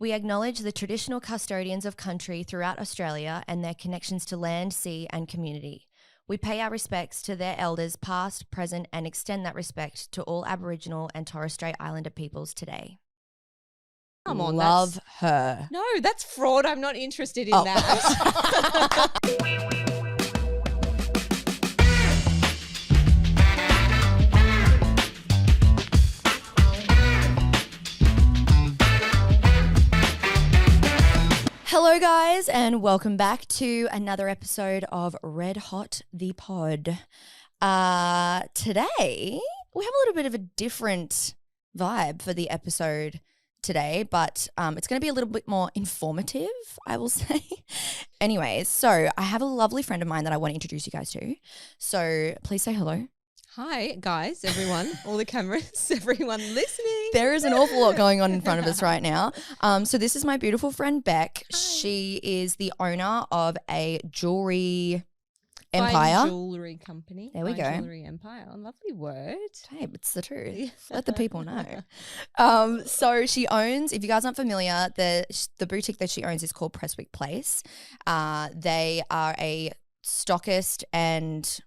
We acknowledge the traditional custodians of country throughout Australia and their connections to land, sea, and community. We pay our respects to their elders, past, present, and extend that respect to all Aboriginal and Torres Strait Islander peoples today. Come on, Love her. No, that's fraud. I'm not interested in that. Hello, guys, and welcome back to another episode of Red Hot the Pod. Today, we have a little bit of a different vibe for the episode today, but it's going to be a little bit more informative, I will say. Anyways, so I have a lovely friend of mine that I want to introduce you guys to. So please say hello. Hi, guys, everyone, all the cameras, everyone listening. There is an awful lot going on in front of us right now. So this is my beautiful friend, Beck. Hi. She is the owner of a jewellery empire. Fine jewellery company. There we go. Jewellery empire. A lovely word. Hey, it's the truth. Let the people know. So she owns, if you guys aren't familiar, the boutique that she owns is called Prestwick Place. They are a stockist and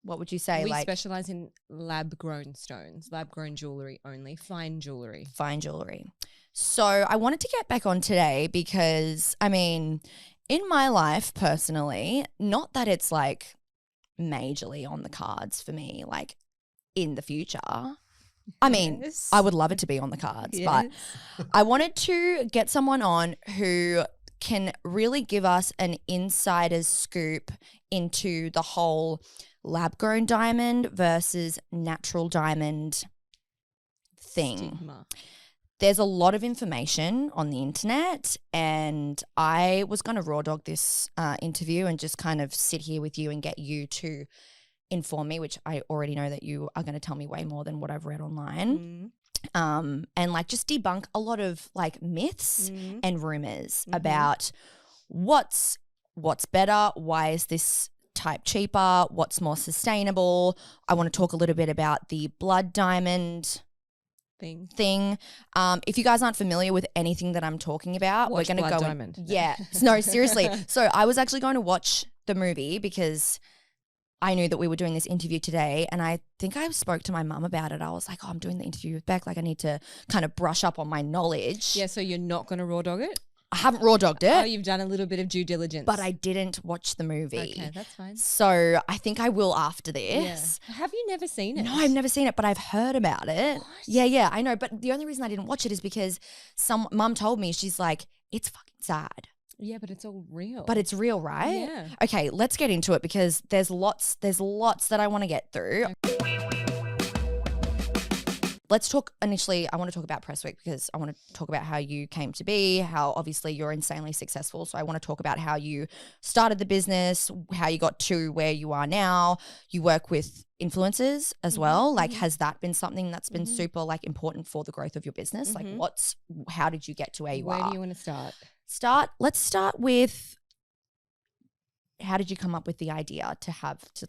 what would you say? We specialise in lab-grown stones, lab-grown jewellery only, fine jewellery. Fine jewellery. So I wanted to get back on today because, I mean, in my life personally, not that it's like majorly on the cards for me, like in the future. I mean, Yes. I would love it to be on the cards, but I wanted to get someone on who can really give us an insider's scoop into the whole lab-grown diamond versus natural diamond thing. Stigma. There's a lot of information on the internet, and I was going to raw dog this interview and just kind of sit here with you and get you to inform me, which I already know that you are going to tell me way more than what I've read online. And like just debunk a lot of like myths and rumors about what's better, why is this type cheaper, what's more sustainable. I want to talk a little bit about the blood diamond thing. If you guys aren't familiar with anything that I'm talking about, Watch we're going to go Diamond. Yeah. No, seriously. So I was actually going to watch the movie because I knew that we were doing this interview today, and I think I spoke to my mum about it. I was like, oh, I'm doing the interview with Beck. Like, I need to kind of brush up on my knowledge. Yeah, so you're not going to raw dog it? I haven't raw dogged it. Oh, you've done a little bit of due diligence. But I didn't watch the movie. Okay, that's fine. So I think I will after this. Yeah. Have you never seen it? No, I've never seen it, but I've heard about it. What? Yeah, I know. But the only reason I didn't watch it is because mum told me, she's like, it's fucking sad. Yeah, but it's all real. But it's real, right? Yeah. Okay, let's get into it because there's lots that I want to get through. Let's talk initially, I want to talk about Preswick because I want to talk about how you came to be, how obviously you're insanely successful. So I want to talk about how you started the business, how you got to where you are now. You work with influencers as well. Like, has that been something that's been super like important for the growth of your business? Like how did you get to where you are? Where do you want to start? Let's start with, how did you come up with the idea to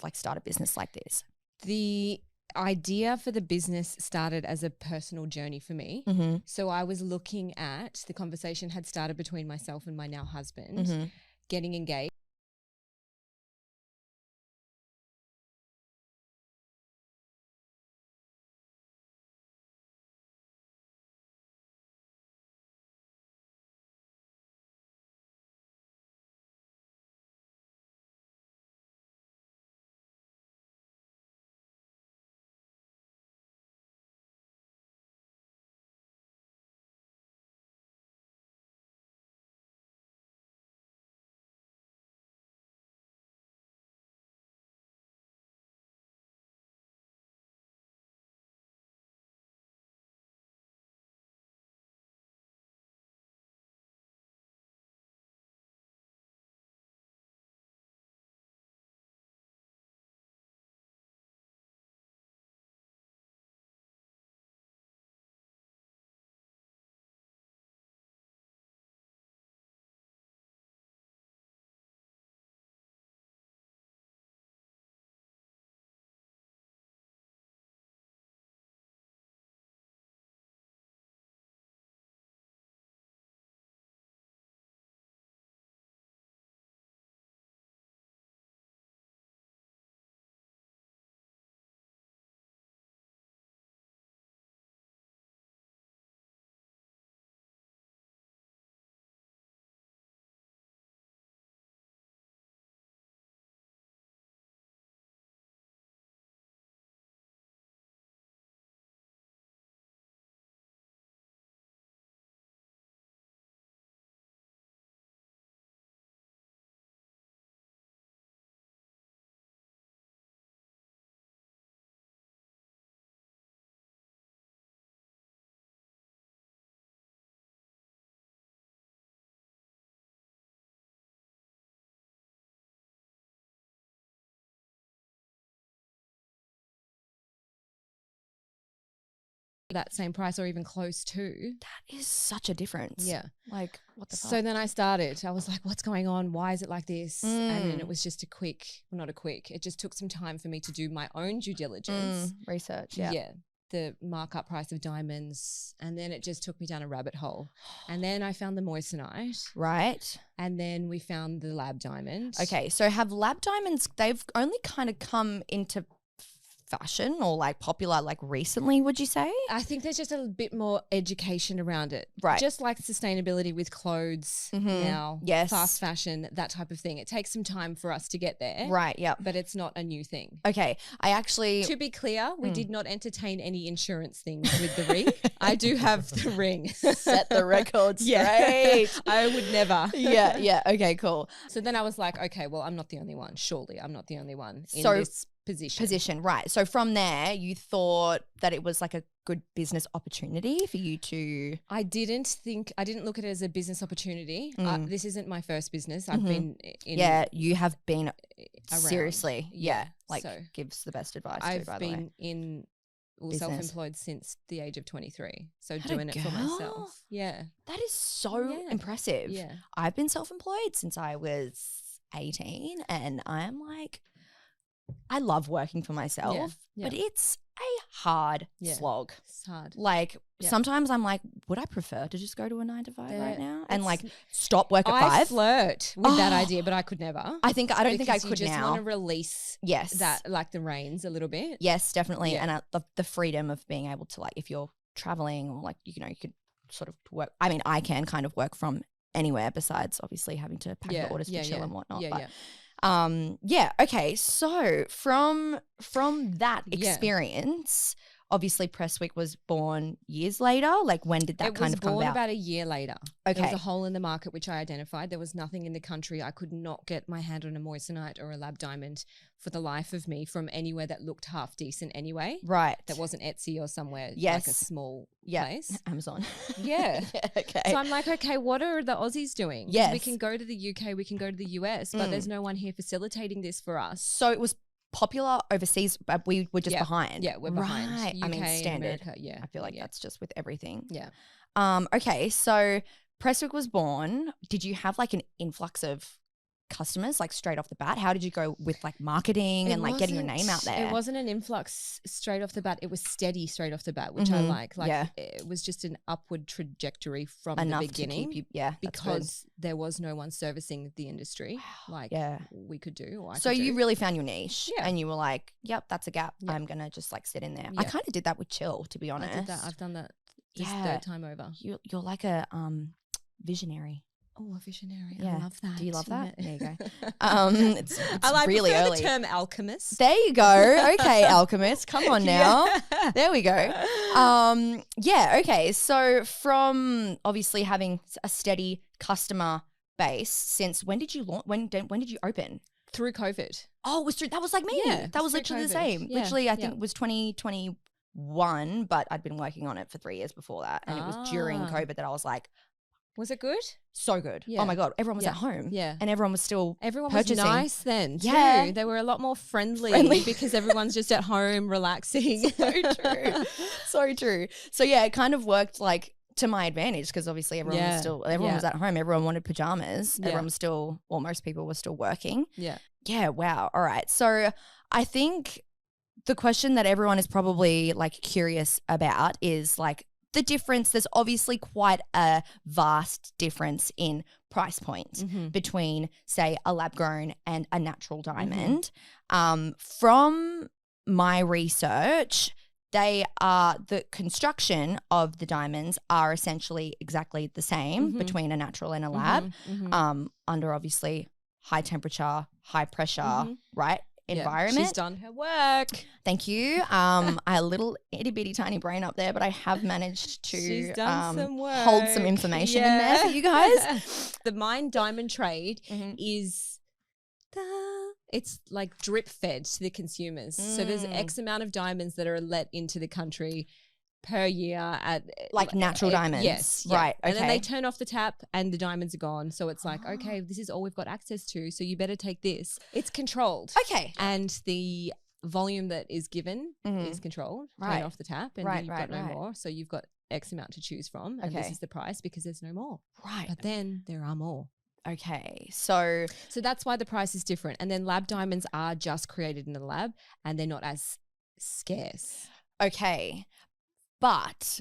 like start a business like this? The idea for the business started as a personal journey for me. So I was looking at, the conversation had started between myself and my now husband, getting engaged. that same price or even close to. That is such a difference. Yeah. Like, what the fuck? So then I was like, what's going on? Why is it like this? And then it was just it just took some time for me to do my own due diligence. Research, yeah. Yeah. The markup price of diamonds, and then it just took me down a rabbit hole. And then I found the moissanite. Right. And then we found the lab diamond. Okay, so have lab diamonds, they've only kind of come into fashion or like popular like recently, would you say? I think there's just a bit more education around it. Right. Just like sustainability with clothes now, Yes. fast fashion, that type of thing. It takes some time for us to get there. Right, yeah. But it's not a new thing. Okay, I actually… To be clear, we did not entertain any insurance things with the ring. I do have the ring. Set the record straight. I would never. Yeah, okay, cool. So then I was like, okay, well, I'm not the only one. Surely I'm not the only one in So this position. Right. So from there, you thought that it was like a good business opportunity for you to… I didn't look at it as a business opportunity. This isn't my first business. I've been in… Yeah, you have been around. seriously. Yeah. Like so gives the best advice I've too, by the way. been in Business. self-employed since the age of 23. So Had a doing it for girl? myself. Yeah. That is so impressive. Yeah. I've been self-employed since I was 18 and I am like… I love working for myself, but it's a hard slog. It's hard. Like sometimes I'm like, would I prefer to just go to a 9 to 5 right now and like stop work at 5? I flirt with that idea, but I could never. I don't think I could now. You just want to release that, like the reins a little bit. Yes, definitely. And the freedom of being able to, like, if you're traveling or like, you know, you could sort of work. I mean, I can kind of work from anywhere besides obviously having to pack the orders for chill and whatnot. Okay. So from that experience, obviously Prestwick was born years later. Like, when did that kind of come about? It was born about a year later. Okay. There was a hole in the market which I identified. There was nothing in the country. I could not get my hand on a moissanite or a lab diamond for the life of me from anywhere that looked half decent anyway. Right. That wasn't Etsy or somewhere like a small place. Amazon. Yeah. Okay. So I'm like, okay, what are the Aussies doing? Yes. We can go to the UK, we can go to the US, but there's no one here facilitating this for us. So it was popular overseas, but we were just behind. Yeah, we're behind. Right. UK, I mean, standard. America, I feel like that's just with everything. Yeah. Okay, so Prestwick was born. Did you have like an influx of customers like straight off the bat? How did you go with like marketing and like getting your name out there? It wasn't an influx straight off the bat. It was steady straight off the bat, which I like. Like it was just an upward trajectory from the beginning. To keep you, because there was no one servicing the industry like we could do. Or I so could you do. really found your niche and you were like, yep, that's a gap. I'm going to just like sit in there. I kind of did that with chill, to be honest. I did that. I've done that this third time over. You're like a visionary. Oh, a visionary. I love that. Do you love that? Yeah. There you go. It's I really early. The term alchemist. There you go. Okay, alchemist. Come on now. There we go. Okay. So from obviously having a steady customer base, since when did you launch? When did you open? Through COVID. Oh, it was through. That was like me. Yeah, that was literally COVID. the same. Yeah, literally, I think it was 2021, but I'd been working on it for 3 years before that, and it was during COVID that I was like, was it good? So good. Yeah. Oh my God. Everyone was at home. Yeah. And everyone was still was purchasing. nice then too. Yeah. They were a lot more friendly. Because everyone's just at home relaxing. So true. So true. So yeah, it kind of worked like to my advantage because obviously everyone was at home. Everyone wanted pajamas. Yeah. Everyone was still, well, most people were still working. Yeah. Yeah. Wow. All right. So I think the question that everyone is probably like curious about is like, the difference, there's obviously quite a vast difference in price point between, say, a lab grown and a natural diamond. From my research, the construction of the diamonds are essentially exactly the same between a natural and a lab, under obviously high temperature, high pressure, right? Environment. She's done her work. Thank you. I had a little itty bitty tiny brain up there, but I have managed to She's done some work. Hold some information in there for you guys. The mined diamond trade is it's like drip fed to the consumers. So there's X amount of diamonds that are let into the country per year at like natural diamonds. Yes. Right. Okay. And then they turn off the tap and the diamonds are gone. So it's like, okay, this is all we've got access to. So you better take this. It's controlled. Okay. And the volume that is given is controlled, turn off the tap, and you've got no more. So you've got X amount to choose from, and this is the price because there's no more. Right. But then there are more. Okay. So that's why the price is different. And then lab diamonds are just created in the lab and they're not as scarce. Okay. But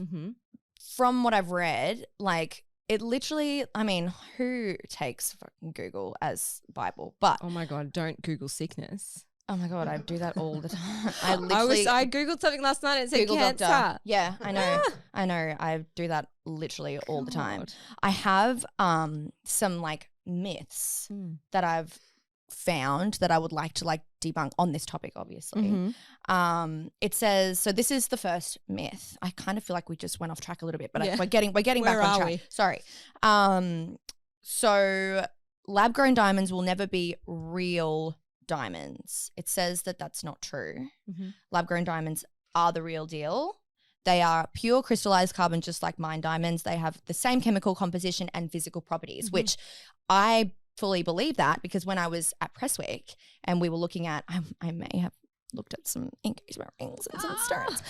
from what I've read, like it literally, I mean, who takes fucking Google as Bible? But oh my God, don't Google sickness. Oh my God, I do that all the time. I Googled something last night and it said Google cancer. Doctor. Yeah, I know. I know. I do that literally all the time. I have some like myths that I've found that I would like to like debunk on this topic, obviously. It says, so this is the first myth. I kind of feel like we just went off track a little bit, but we're getting back on track. Sorry. So lab grown diamonds will never be real diamonds. It says that that's not true. Lab grown diamonds are the real deal. They are pure crystallized carbon, just like mine diamonds. They have the same chemical composition and physical properties, which I fully believe that because when I was at Prestwick and we were looking at, I may have looked at some engagement rings and some stones.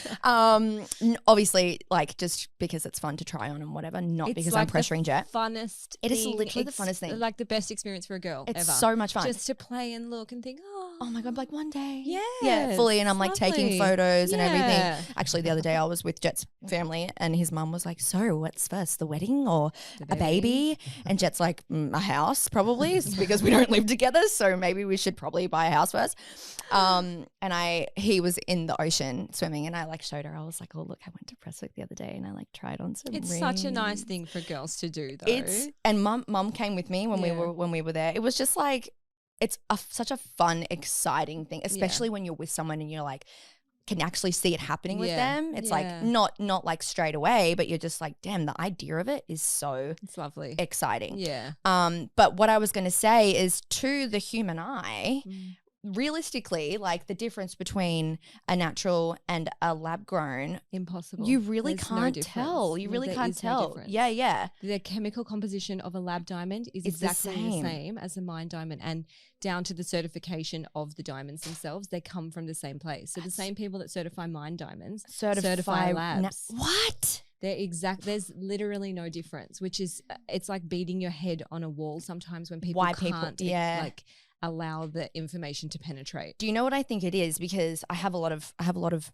Obviously, like just because it's fun to try on and whatever, not it's because like I'm pressuring Jet. Funnest. It is literally the funnest thing. Like the best experience for a girl. It's ever. so much fun. Just to play and look and think, oh my God, like one day. Yeah, fully. And I'm like taking photos and everything. Actually, the other day I was with Jet's family and his mum was like, so what's first, the wedding or a baby? And Jet's like, a house probably because we don't live together. So maybe we should probably buy a house first. And he was in the ocean swimming and I like showed her. I was like, oh look, I went to Preswick the other day and I like tried on some rings. It's such a nice thing for girls to do though. And mum came with me when we were there. It was just like it's such a fun, exciting thing, especially when you're with someone and you're like can actually see it happening with them. It's like not like straight away, but you're just like, damn, the idea of it is so it's lovely, exciting. Yeah. But what I was going to say is to the human eye, realistically, like the difference between a natural and a lab grown, impossible. You really can't tell. You really can't tell. Yeah. The chemical composition of a lab diamond is exactly the same as a mine diamond, and down to the certification of the diamonds themselves, they come from the same place. So the same people that certify mine diamonds certify labs. What? They're exact. There's literally no difference, which is it's like beating your head on a wall sometimes when people can't like allow the information to penetrate. Do you know what I think it is? Because I have a lot of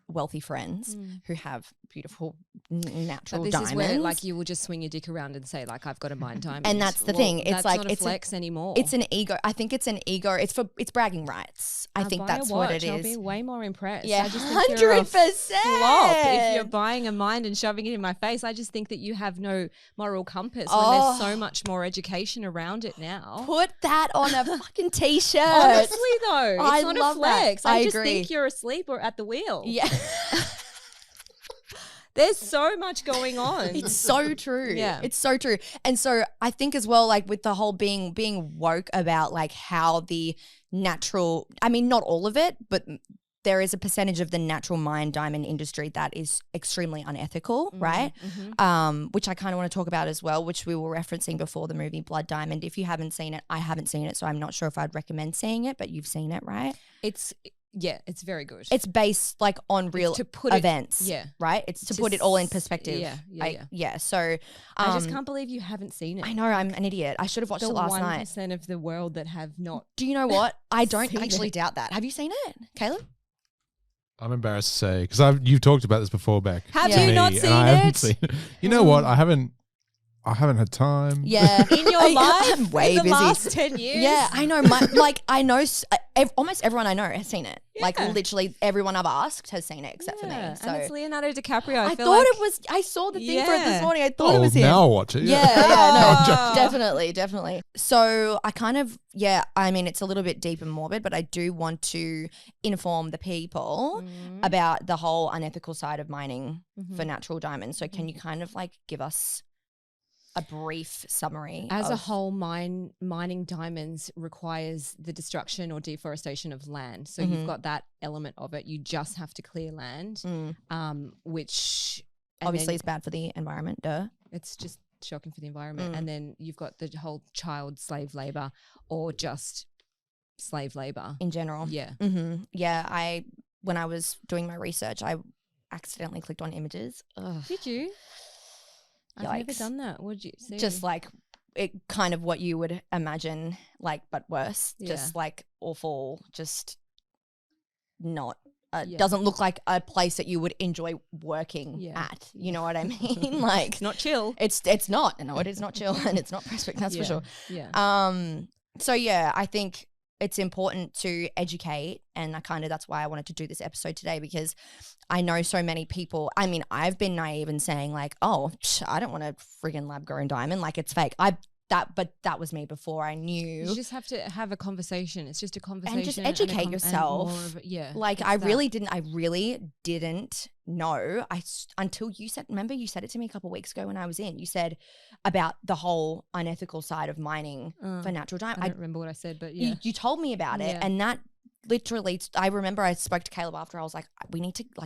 wealthy friends who have beautiful natural diamonds. This is where like you will just swing your dick around and say like I've got a mine diamond. And that's the thing. It's that's like not a flex anymore. It's an ego. I think it's an ego. It's bragging rights. I think that's what it is. I'll be way more impressed. Yeah, I just think you're 100%. Flop if you're buying a mine and shoving it in my face. I just think that you have no moral compass when there's so much more education around it now. Put that on a fucking t-shirt. Honestly though, it's not a flex. That. I just think you're asleep or at the wheel. Yeah. There's so much going on. It's so true. Yeah. It's so true. And so I think as well, like with the whole being woke about like how the natural, I mean, not all of it, but there is a percentage of the natural mine diamond industry that is extremely unethical, right? Which I kind of want to talk about as well, which we were referencing before the movie Blood Diamond. If you haven't seen it, I haven't seen it, so I'm not sure if I'd recommend seeing it, but you've seen it, right? Yeah, it's very good. It's based like on real events, right? It's to put it all in perspective. Yeah. So I just can't believe you haven't seen it. I know, I'm an idiot. I should have watched it last night. 1% of the world that have not. Do you know what? I don't actually doubt that. Have you seen it, Caleb? I'm embarrassed to say because you've talked about this before, Beck. Have you not seen it? You know what? I haven't had time. Yeah, in your life, I'm way in the busy. last 10 years. Yeah, I know. I know almost everyone I know has seen it. Yeah. Like literally everyone I've asked has seen it except for me. So and it's Leonardo DiCaprio. I thought it was. I saw the thing for it this morning. I thought it was him. Now I'll watch it. No, definitely. So I kind of I mean, it's a little bit deep and morbid, but I do want to inform the people about the whole unethical side of mining for natural diamonds. So can you kind of like give us a brief summary? As a whole, mining diamonds requires the destruction or deforestation of land. So you've got that element of it. You just have to clear land, which obviously is bad for the environment. Duh. It's just shocking for the environment. And then you've got the whole child slave labor or just slave labor in general. Yeah. Yeah. When I was doing my research, I accidentally clicked on images. Ugh. Did you? Yikes. I've never done that. What did you see? Just like it kind of what you would imagine, like, but worse. Yeah. Just like awful, just not. Doesn't look like a place that you would enjoy working at. You know what I mean? Like, it's not chill. It's not. No, it is not chill, and it's not Prestwick. That's for sure. Yeah. So yeah, I think it's important to educate, and that's why I wanted to do this episode today, because I know so many people. I mean, I've been naive in saying like, oh, I don't want a friggin' lab grown diamond, like it's fake. But that was me before I knew. You just have to have a conversation. It's just a conversation. And just educate yourself. Like I really didn't know until you said, remember you said it to me a couple of weeks ago when I was in, you said about the whole unethical side of mining for natural diamond. I don't remember what I said, but yeah. You told me about it, and that literally, I remember I spoke to Caleb after. I was like,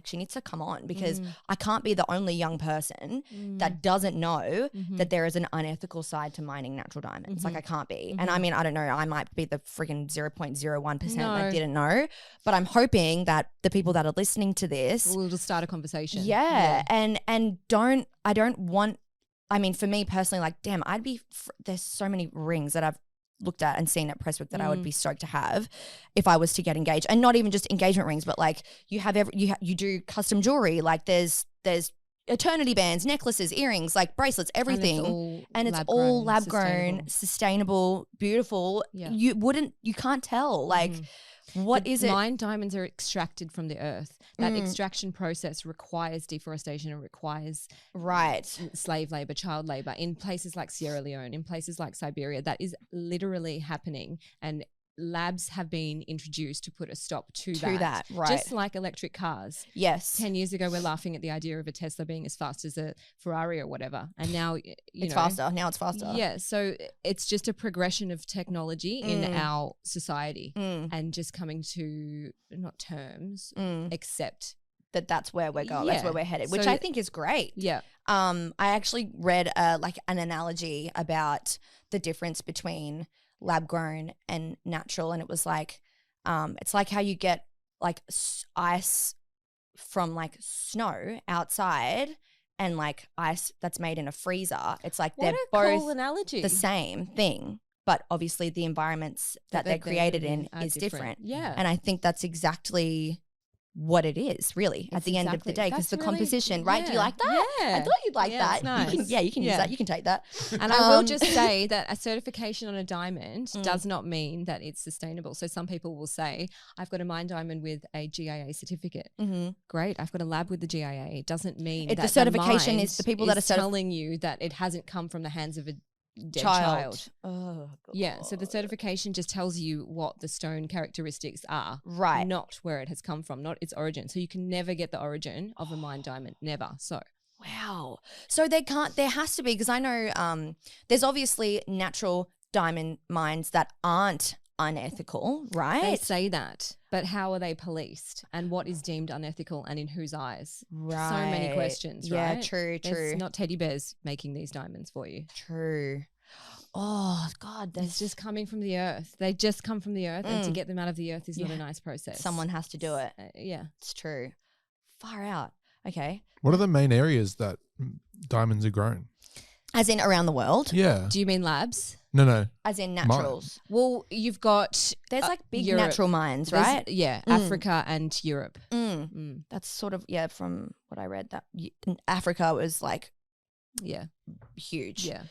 she needs to come on, because I can't be the only young person that doesn't know that there is an unethical side to mining natural diamonds. Like I can't be. And I mean, I don't know, I might be the friggin' 0.01% that didn't know, but I'm hoping that the people that are listening to this we'll just start a conversation. Yeah. And I don't want, I mean, for me personally, like, damn, there's so many rings that I've looked at and seen at Preswick that I would be stoked to have if I was to get engaged. And not even just engagement rings, but like you have you do custom jewelry. Like there's eternity bands, necklaces, earrings, like bracelets, everything. And it's all lab grown, sustainable, beautiful. Yeah. You can't tell. Like what is it? Mine diamonds are extracted from the earth. That extraction process requires deforestation and requires slave labor, child labor in places like Sierra Leone, in places like Siberia. That is literally happening, and labs have been introduced to put a stop to that. Right. Just like electric cars. Yes. 10 years ago, we're laughing at the idea of a Tesla being as fast as a Ferrari or whatever. And now, it's faster. Now it's faster. Yeah. So it's just a progression of technology in our society and just coming to not terms, except that's where we're going. That's where we're headed, which I think is great. Yeah. I actually read like an analogy about the difference between lab grown and natural, and it was like it's like how you get like ice from like snow outside and like ice that's made in a freezer. It's like they're both cool analogy. The same thing, but obviously the environments that they're created in is different. Yeah. And I think that's exactly what it is, really, at the end of the day, because the composition, right? Do you like that? Yeah. I thought you'd like that. Nice. You can use that. You can take that. And I will just say that a certification on a diamond does not mean that it's sustainable. So some people will say, I've got a mine diamond with a GIA certificate. Great. I've got a lab with the GIA. It doesn't mean that the certification is the people that are telling you that it hasn't come from the hands of a dead child. Oh, God. Yeah. So the certification just tells you what the stone characteristics are, right? Not where it has come from, not its origin. So you can never get the origin of a mine diamond, never. So wow. So there has to be, because I know there's obviously natural diamond mines that aren't unethical, right? They say that, but how are they policed, and what is deemed unethical, and in whose eyes? Right. So many questions, right? Yeah, true. It's not teddy bears making these diamonds for you. True. Oh, God. It's just coming from the earth. They just come from the earth, and to get them out of the earth is not a nice process. Someone has to do it. Yeah. It's true. Far out. Okay. What are the main areas that diamonds are grown? As in around the world? Yeah. Do you mean labs? No. As in naturals? Well, you've got... There's like big natural mines, right? Yeah, Africa and Europe. That's sort of, from what I read, that Africa was like huge. Yeah.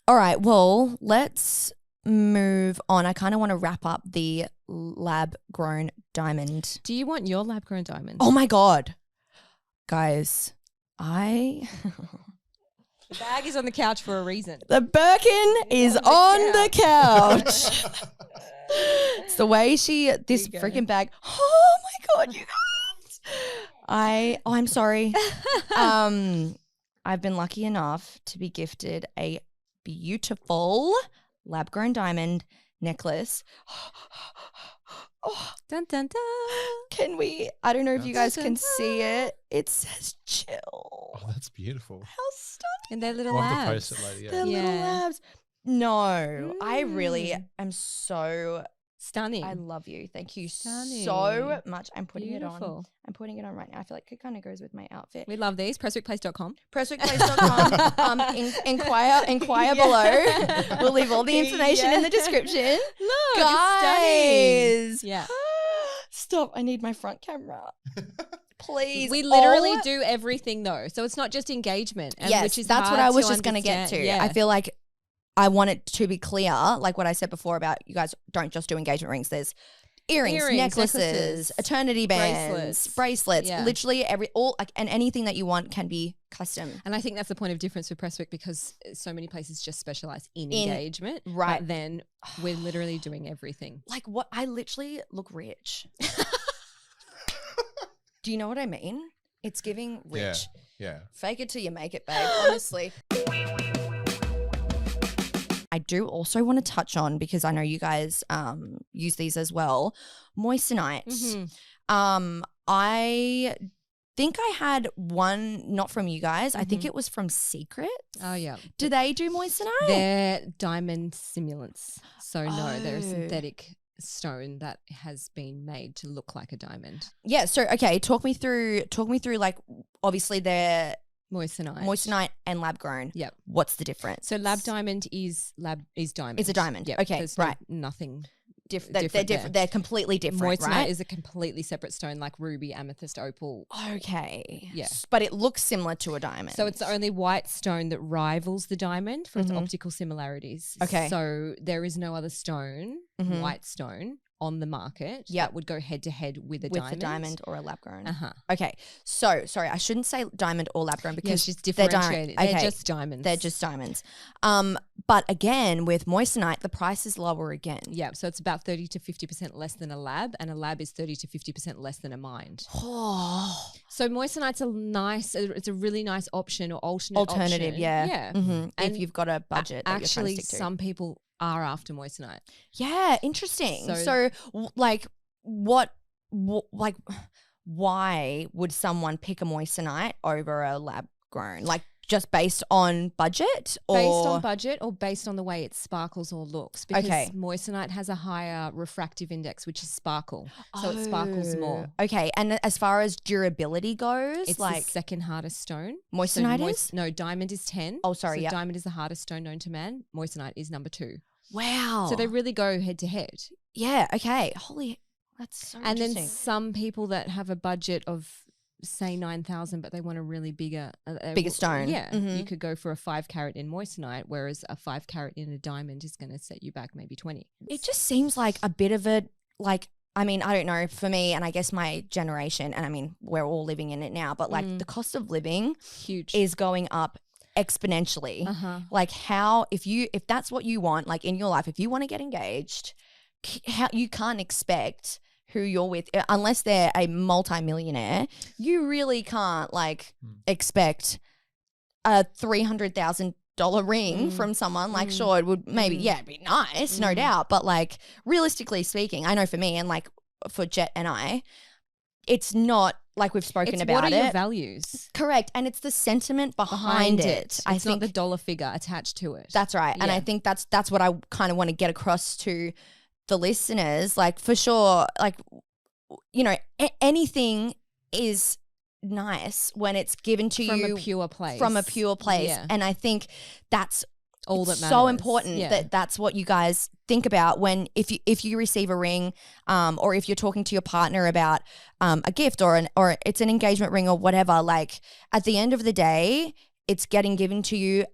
All right, well, let's move on. I kind of want to wrap up the lab-grown diamond. Do you want your lab-grown diamond? Oh, my God. Guys, The bag is on the couch for a reason. The Birkin is on the couch. It's the way this freaking bag. Oh my God, you guys. I'm sorry. I've been lucky enough to be gifted a beautiful lab-grown diamond necklace. Oh, dun, dun, dun. Can we? I don't know if you guys can see it. It says chill. Oh, that's beautiful. How stunning. And they're little We'll have labs. to post it later. They're little labs. No, I really am so Stunning. I love you. Thank you Stunning. so much. I'm putting Beautiful. it on. I'm putting it on right now. I feel like it kind of goes with my outfit. We love these. PrestwickPlace.com. PrestwickPlace.com. Inquire below. We'll leave all the information in the description. Look, guys. Yeah. Stop. I need my front camera. Please. We literally do everything though. So it's not just engagement. And yes, which is that's what I was just going to get to. Yeah. I feel like I want it to be clear, like what I said before about you guys don't just do engagement rings. There's earrings, necklaces, eternity bands, bracelets, Yeah. literally and anything that you want can be custom. And I think that's the point of difference with Prestwick, because so many places just specialize in engagement. Right. But then we're literally doing everything. Like what? I literally look rich. Do you know what I mean? It's giving rich. Yeah. Fake it till you make it, babe, honestly. I do also want to touch on, because I know you guys use these as well, Moissanite. Mm-hmm. I think I had one, not from you guys. I think it was from Secret. Oh, yeah. Do they do Moissanite? They're diamond simulants. So no, they're a synthetic stone that has been made to look like a diamond. Yeah. So, okay, talk me through like, obviously they're Moissanite and lab grown. Yep. What's the difference? So lab diamond is diamond. It's a diamond. Yep. Okay. There's right. Nothing different. They're different. They're completely different. Moissanite right? is a completely separate stone, like ruby, amethyst, opal. Okay. Yeah. But it looks similar to a diamond. So it's the only white stone that rivals the diamond for its optical similarities. Okay. So there is no other stone, white stone, on the market that would go head to head with a diamond or a lab grown. Okay. So sorry, I shouldn't say diamond or lab grown because it's just differentiated. They're just diamonds. They're just diamonds. But again, with Moissanite, the price is lower again. Yeah, so it's about 30 to 50% less than a lab, and a lab is 30 to 50% less than a mined. Oh. So Moissanite's it's a really nice option or alternative option. Yeah. Mm-hmm. If you've got a budget that actually, you're trying to stick to. some people are after Moissanite. Yeah, interesting. So why would someone pick a Moissanite over a lab grown? Like just based on budget? Or? Based on budget or based on the way it sparkles or looks. Because Moissanite has a higher refractive index, which is sparkle. So it sparkles more. Okay. And as far as durability goes? It's the second hardest stone. Moissanite is? No, diamond is 10. Oh, sorry. So diamond is the hardest stone known to man. Moissanite is number 2. Wow. So they really go head to head. Yeah. Okay. That's so interesting. And then some people that have a budget of say 9,000, but they want a really bigger stone. Yeah. You could go for a 5 carat in Moissanite, whereas a 5 carat in a diamond is going to set you back maybe 20. It just seems like a bit of a, like, I mean, I don't know, for me and I guess my generation, and I mean, we're all living in it now, but like the cost of living is going up exponentially. Like if that's what you want, like in your life, if you want to get engaged, you can't expect who you're with, unless they're a multi-millionaire, you really can't like expect a $300,000 ring from someone. Like sure, it would maybe, it'd be nice, no doubt. But like realistically speaking, I know for me and like for Jet and I, it's not like we've spoken about it. What are your values? Correct. And it's the sentiment behind it. I think not the dollar figure attached to it. That's right. Yeah. And I think that's what I kind of want to get across to the listeners. Like for sure, like, you know, anything is nice when it's given to you from a pure place. Yeah. And I think that's all that matters. So important that's what you guys think about when if you receive a ring, or if you're talking to your partner about a gift or it's an engagement ring or whatever. Like at the end of the day, it's getting given to you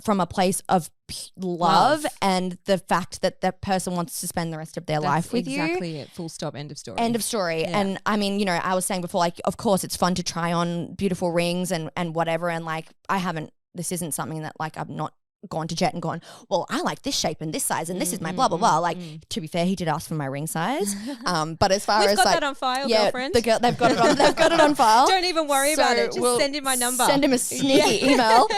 from a place of love and the fact that that person wants to spend the rest of their life with you. Exactly it. Full stop. End of story. End of story. Yeah. And I mean, you know, I was saying before, like, of course it's fun to try on beautiful rings and whatever. And like, this isn't something that like I've not gone to Jet and gone, well, I like this shape and this size and this is my blah, blah, blah. Like, to be fair, he did ask for my ring size. But as far We've as got like, that on file, girlfriend. They've got it on file. Don't even worry about it. Just send him my number. Send him a sneaky email.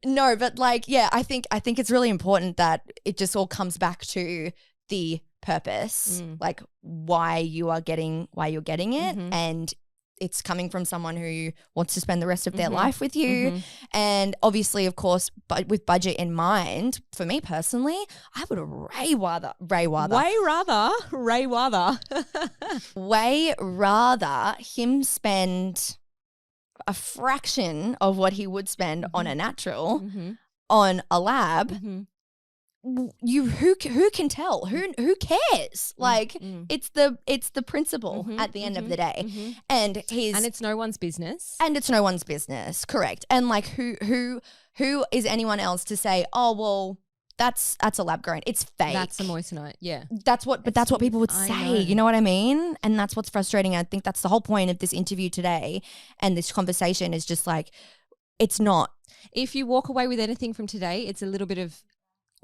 No, but like, yeah, I think it's really important that it just all comes back to the purpose, like why you're getting it. And it's coming from someone who wants to spend the rest of their life with you. And obviously, of course, but with budget in mind, for me personally, I would way rather him spend a fraction of what he would spend on a natural on a lab. Who can tell? Who cares? Like it's the principle at the end of the day, and it's no one's business. Correct. And like who is anyone else to say, oh well, that's a lab grown. It's fake. That's a moissanite. Yeah. That's what people would say. You know what I mean? And that's what's frustrating. I think that's the whole point of this interview today and this conversation is just like, it's not. If you walk away with anything from today, it's a little bit of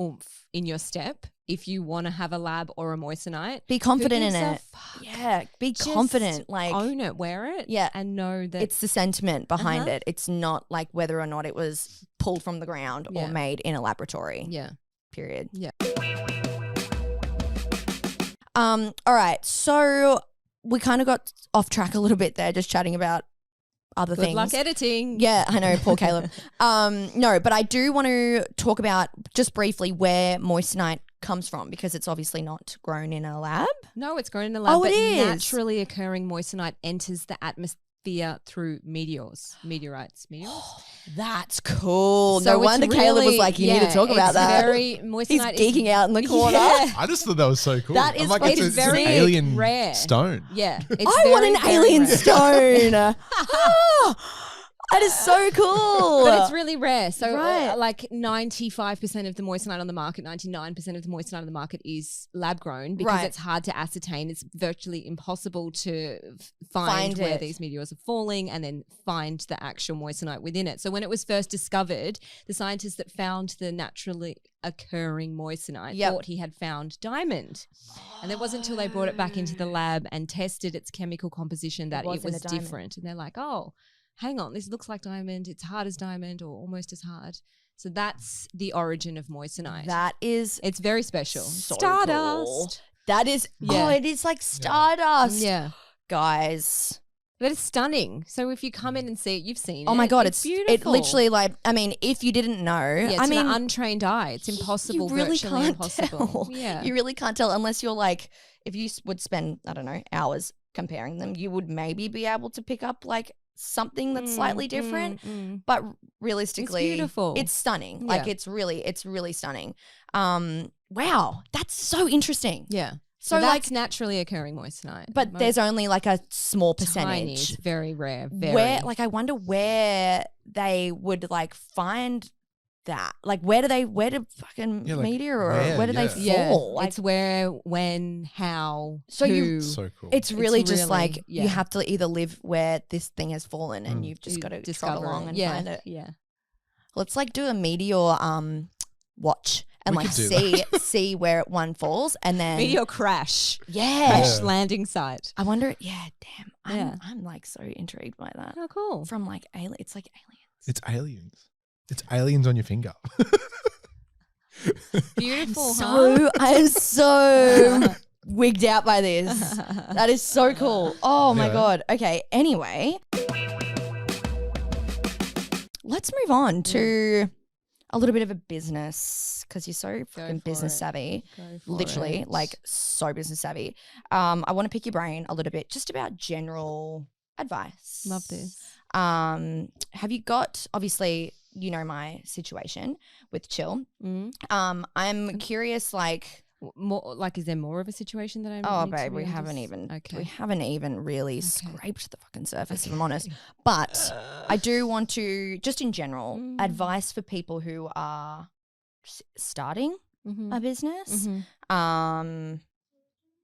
oomph in your step. If you want to have a lab or a moissanite, be confident in it. Yeah, be confident. Like own it, wear it. Yeah, and know that it's the sentiment behind it. It's not like whether or not it was pulled from the ground or made in a laboratory. Yeah. Period. Yeah. All right. So we kind of got off track a little bit there, just chatting about other things. Good luck editing. Yeah, I know, poor Caleb. No, but I do want to talk about just briefly where moissanite comes from because it's obviously not grown in a lab. No, it's grown in a lab. Oh, it is. Naturally occurring moissanite enters the atmosphere through meteorites. That's cool. So no wonder Caleb was like, you need to talk about that. Moissanite He's geeking out in the corner. Yeah. I just thought that was so cool. That is like, it's very an alien rare. stone. Yeah. I want an alien stone. That is so cool. But it's really rare. So Right. like 95% of the moissanite on the market, 99% of the moissanite on the market is lab grown because Right. it's hard to ascertain. It's virtually impossible to find where it. these meteors are falling and then find the actual moissanite within it. So when it was first discovered, the scientists that found the naturally occurring moissanite thought he had found diamond. And it wasn't until they brought it back into the lab and tested its chemical composition that it was different. And they're like, oh, hang on, this looks like diamond. It's hard as diamond or almost as hard. So that's the origin of moissanite. It's very special. so Stardust. cool. That is, it is like stardust. Yeah. Guys. But it's stunning. So if you come in and see it, you've seen it. Oh my God, it's beautiful. It literally like, I mean, if you didn't know, I mean, an untrained eye, it's impossible, you really virtually can't impossible. tell. Yeah. You really can't tell unless you're like, if you would spend, I don't know, hours comparing them, you would maybe be able to pick up like something that's slightly different. But realistically, it's beautiful. It's stunning. Like it's really stunning. Wow, that's so interesting. Yeah. So that's like naturally occurring moissanite. But there's only like a small percentage. Tiny, it's very rare. Very. Where, like, I wonder where they would like find that. Like, where do fucking meteor or where do they fall? Yeah. Like, it's where, when, how, so who. So cool. It's really just like you have to either live where this thing has fallen and you've just got to trot along and find it. Yeah. Let's like do a meteor watch. And We like could see where one falls and then Meteor crash. Yeah. Crash landing site. I wonder, damn. I'm like so intrigued by that. Oh, cool. From like it's like aliens. It's aliens. It's aliens on your finger. Beautiful, I am so wigged out by this. That is so cool. Oh my God. Okay. Anyway, let's move on to a little bit of a business because you're so fucking business savvy. Literally, like so business savvy. I want to pick your brain a little bit just about general advice. Love this. Have you got, obviously, you know my situation with Chill. I'm curious, like, more like, is there more of a situation that I'm? Oh, babe, we haven't even really scraped the fucking surface, if I'm honest. But I do want to, just in general, advice for people who are starting a business.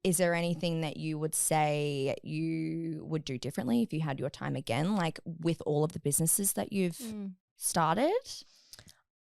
Is there anything that you would say you would do differently if you had your time again, like with all of the businesses that you've started?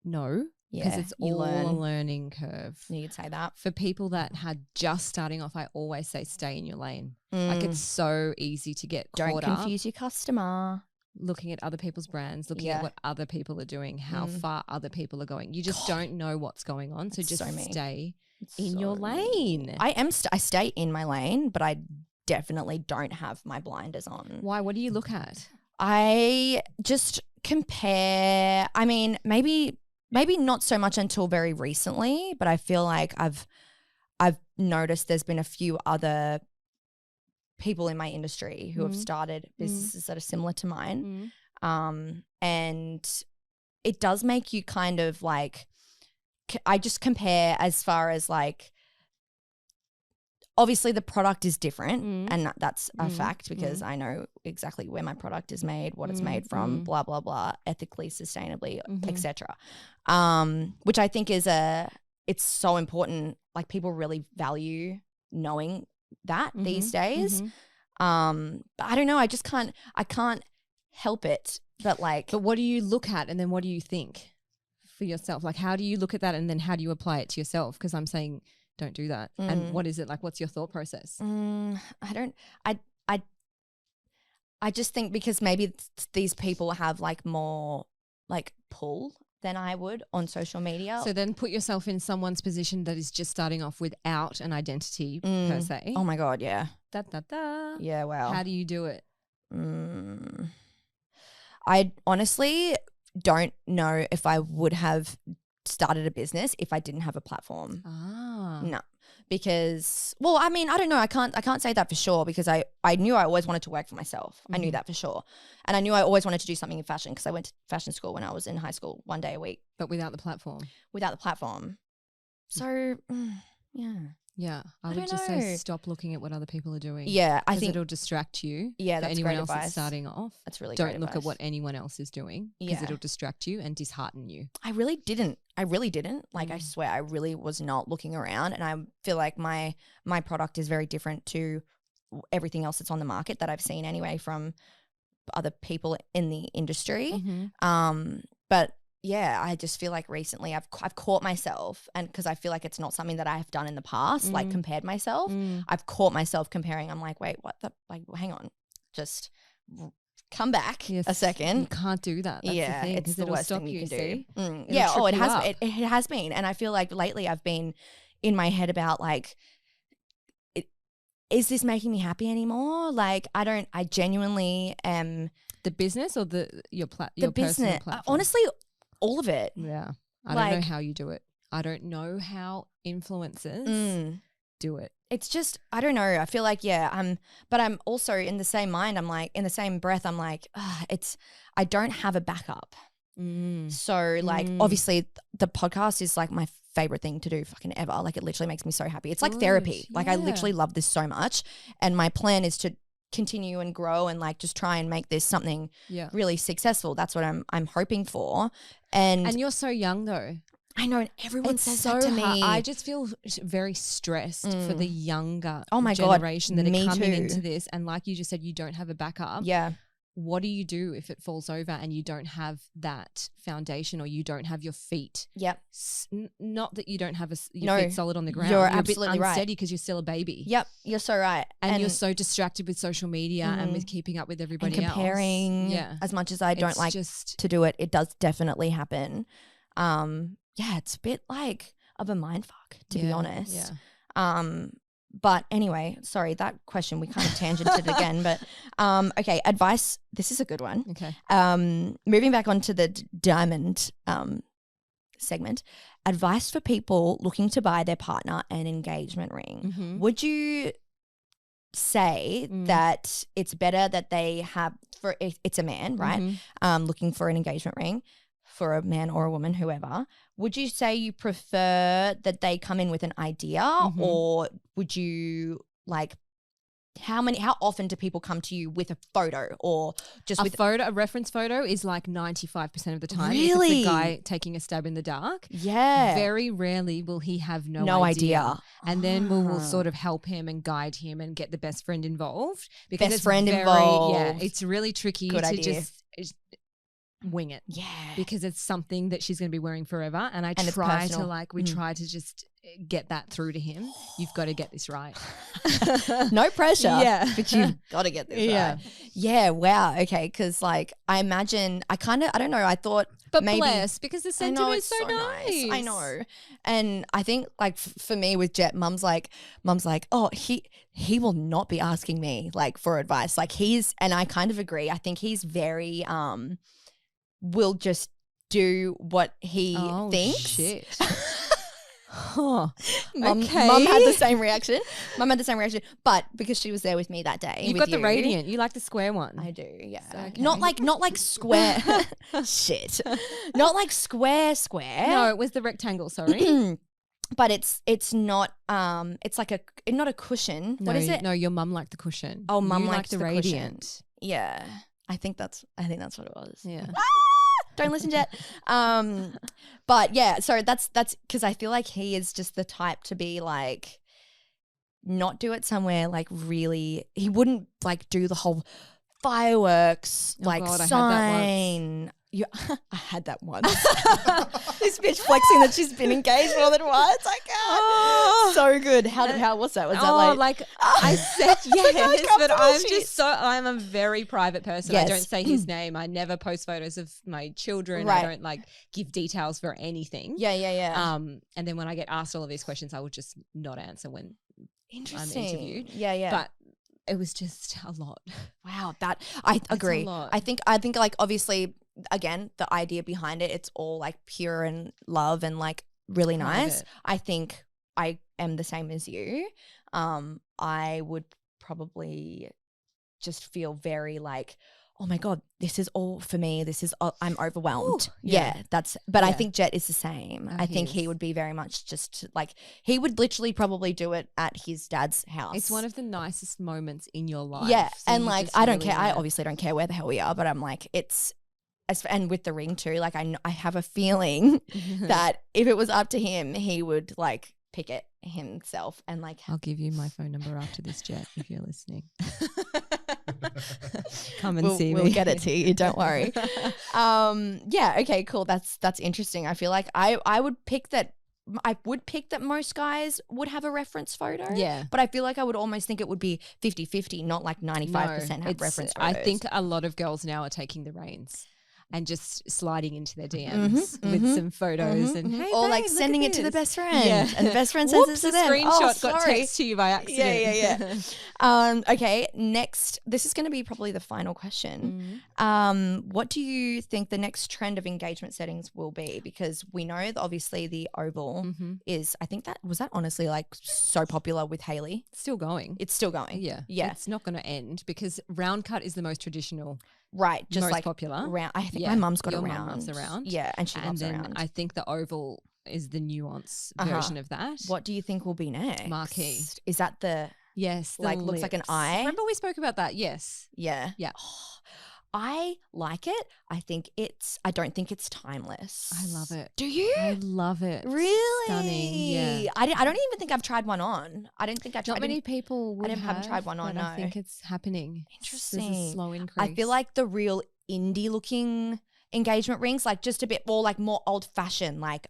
No. Because it's all a learning curve. You'd say that. For people that had just starting off, I always say stay in your lane. Like, it's so easy to get caught up. Don't confuse your customer. Looking at other people's brands, looking at what other people are doing, how far other people are going. You just don't know what's going on. So just stay in your lane. I stay in my lane, but I definitely don't have my blinders on. Why? What do you look at? I just compare. I mean, maybe not so much until very recently, but I feel like I've noticed there's been a few other people in my industry who have started businesses that are similar to mine. And it does make you kind of like, I just compare as far as like, obviously the product is different and that's a fact because I know exactly where my product is made, what it's made from, blah, blah, blah, ethically, sustainably, etc. Which I think is it's so important. Like people really value knowing that these days. But I don't know. I can't help it. But what do you look at and then what do you think for yourself? Like how do you look at that and then how do you apply it to yourself? Because I'm saying don't do that. And what is it like? What's your thought process? I just think because maybe these people have like more like pull than I would on social media. So then put yourself in someone's position that is just starting off without an identity per se. Oh my God, yeah. Yeah, wow. How do you do it? I honestly don't know if I would have started a business if I didn't have a platform. No. Because, well, I mean, I don't know. I can't say that for sure because I knew I always wanted to work for myself. I knew that for sure. And I knew I always wanted to do something in fashion because I went to fashion school when I was in high school 1 day a week. But without the platform. So, yeah. Yeah. I would just say stop looking at what other people are doing. Yeah. I think it'll distract you. Yeah. That's anyone great else advice. that's starting off. That's really Don't great look advice. at what anyone else is doing because it'll distract you and dishearten you. I really didn't. Like I swear I really was not looking around and I feel like my product is very different to everything else that's on the market that I've seen anyway from other people in the industry. But yeah, I just feel like recently I've caught myself and because I feel like it's not something that I have done in the past, like compared myself. I've caught myself comparing. I'm like, wait, what the, like, hang on, just come back a second. You can't do that. That's the thing, it's the worst thing you can do. It has been. And I feel like lately I've been in my head about like, is this making me happy anymore? Like I genuinely am. The business or your business, personal platform? Honestly, all of it. Yeah. I don't know how you do it. I don't know how influencers do it. It's just, I don't know. I feel like, but I'm also in the same mind. I'm like, in the same breath, I'm like, I don't have a backup. So like, obviously the podcast is like my favorite thing to do fucking ever. Like it literally makes me so happy. It's like therapy. Like I literally love this so much. And my plan is to continue and grow and like just try and make this something really successful. That's what I'm hoping for. And you're so young though. I know, and everyone says that to me. I just feel very stressed for the younger God, generation that are coming too. into this. And like you just said, you don't have a backup. Yeah. What do you do if it falls over and you don't have that foundation or you don't have your feet? Yep. Not that you don't have your feet solid on the ground. You're a absolutely bit unsteady because you're still a baby. Yep. You're so right. And you're so distracted with social media and with keeping up with everybody and comparing. else. As much as I don't like to do it, it does definitely happen. It's a bit like of a mind fuck, to be honest. Yeah. But anyway, sorry, that question, we kind of tangented again. But okay, advice. This is a good one. Okay. Moving back onto the diamond segment, advice for people looking to buy their partner an engagement ring. Would you say that it's better that they have, it's a man, right? Looking for an engagement ring for a man or a woman, whoever. Would you say you prefer that they come in with an idea or would you like, how often do people come to you with a photo or just with a reference photo is like 95% of the time. Really? If it's a guy taking a stab in the dark. Yeah. Very rarely will he have no idea. And then we'll sort of help him and guide him and get the best friend involved. Because involved. Yeah, it's really tricky just wing it. Yeah. Because it's something that she's going to be wearing forever. And try to just get that through to him. You've got to get this right. No pressure. Yeah. But you've got to get this right. Yeah. Wow. Okay. Because like I imagine, I don't know. I thought. But maybe, bless, because the sentiment is so nice. I know. And I think like for me with Jet, mum's like, oh, he will not be asking me like for advice. Like and I kind of agree. I think he's very will just do what he thinks. Shit. Mum had the same reaction. But because she was there with me that day. You've got the radiant. You like the square one. I do, yeah. So, okay. Not like square. Shit. Not like square. No, it was the rectangle, sorry. But it's not it's like not a cushion. No, what is it? No, your mum liked the cushion. Oh, mum liked the radiant. Cushion. Yeah. I think that's what it was. Yeah. Don't listen, Jet. But yeah, so that's because I feel like he is just the type to be like, not do it somewhere like really. He wouldn't like do the whole fireworks sign. I had that once. This bitch flexing that she's been engaged more than once. I can't. So good. How was that? Was that like I said yes, but I'm a very private person. Yes. I don't say his name. I never post photos of my children. Right. I don't like give details for anything. Yeah. And then when I get asked all of these questions, I would just not answer when I'm interviewed. Yeah. But it was just a lot. Wow, I agree. I think like obviously again the idea behind it's all like pure and love and like really nice. I think I am the same as you. I would probably just feel very like, oh my God, this is all for me. I'm overwhelmed. Ooh, yeah. I think Jet is the same. I think he would be very much just like, he would literally probably do it at his dad's house. It's one of the nicest moments in your life. Yeah. So and like, I don't care. I obviously don't care where the hell we are, but I'm like, and with the ring too, like I have a feeling that if it was up to him, he would like pick it himself and like. I'll give you my phone number after this, Jet, if you're listening. Come and see me. We'll get it to you. Don't worry. Yeah. Okay. Cool. That's interesting. I feel like I would pick that. I would pick that most guys would have a reference photo. Yeah. But I feel like I would almost think it would be 50-50, not like 95% have reference photos. I think a lot of girls now are taking the reins and just sliding into their DMs with some photos and hey, or babe, like sending it to the best friend and the best friend sends it to them. Screenshot got text to you by accident. Yeah. Okay, next, this is going to be probably the final question. What do you think the next trend of engagement settings will be? Because we know that obviously the oval is, I think that honestly like so popular with Hayley. Still going. It's still going. Yeah. It's not going to end because round cut is the most traditional. Right, just most like popular. Round. I think my mum's got a round. Your mum loves a round. Yeah, and she loves a round. And then I think the oval is the nuance version of that. What do you think will be next? Marquee. Is that the like looks like an eye? Remember we spoke about that? Yes. Yeah. Yeah. I like it. I don't think it's timeless. I love it. Do you? I love it. Really? Stunning. Yeah. I don't even think I've tried one on. I don't think I tried. Not many people would haven't tried one on. No. I think it's happening. Interesting. There's a slow increase. I feel like the real indie looking engagement rings, like just a bit more like more old fashioned, like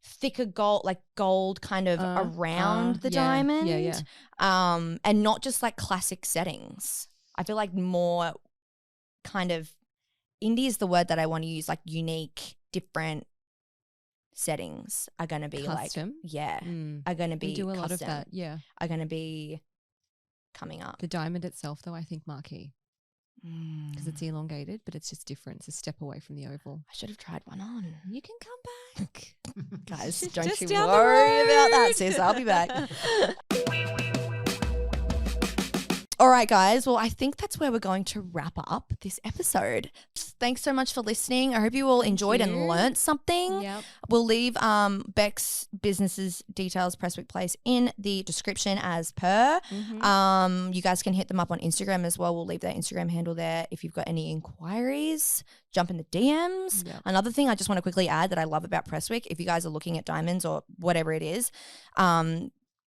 thicker gold kind of around the diamond. Yeah. And not just like classic settings. I feel like more kind of indie is the word that I want to use, like unique, different settings are going to be custom. Are going to be we do a custom, lot of that. Yeah. Are going to be coming up. The diamond itself though, I think marquee. Because it's elongated, but it's just different. It's a step away from the oval. I should have tried one on. You can come back. Guys, don't you worry about that, sis. I'll be back. All right, guys. Well, I think that's where we're going to wrap up this episode. Thanks so much for listening. I hope you all enjoyed and learnt something. Yep. We'll leave Beck's business's details, Prestwick Place, in the description as per. You guys can hit them up on Instagram as well. We'll leave their Instagram handle there. If you've got any inquiries, jump in the DMs. Yep. Another thing I just want to quickly add that I love about Prestwick, if you guys are looking at diamonds or whatever it is,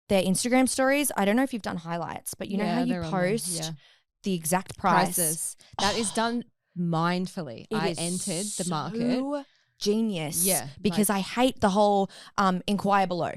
their Instagram stories, I don't know if you've done highlights, but you know how you post the exact prices. That is done mindfully. I entered the market. Genius. Yeah. Because I hate the whole inquire below.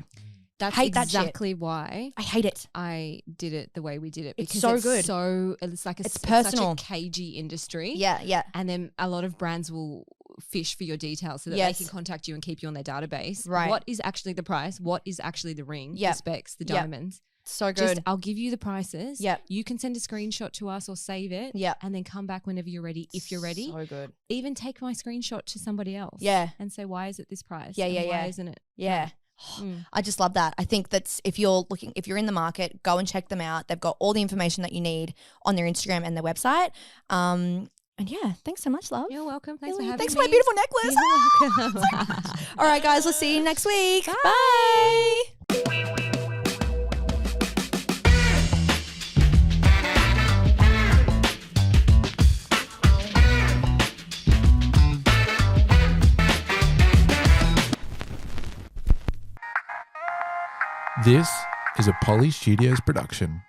That's hate exactly why I hate it. I did it the way we did it. It's because so good. It's like it's personal. Such a cagey industry. Yeah. And then a lot of brands will fish for your details so that Yes. they can contact you and keep you on their database. Right. What is actually the price? What is actually the ring, Yep. the specs, the Yep. diamonds? So good. I'll give you the prices. Yep. You can send a screenshot to us or save it. Yep. And then come back whenever you're ready. If you're ready, So good. even take my screenshot to somebody else. Yeah. And say, why is it this price? Yeah, And yeah, why yeah. isn't it? Yeah. Mm. I just love that. I think that's if you're in the market, go and check them out. They've got all the information that you need on their Instagram and their website. And yeah, thanks so much, love. You're welcome. Thanks Really, for having thanks me. for my beautiful necklace. You're welcome. All right, guys, we'll see you next week. Bye. Bye. This is a Poly Studios production.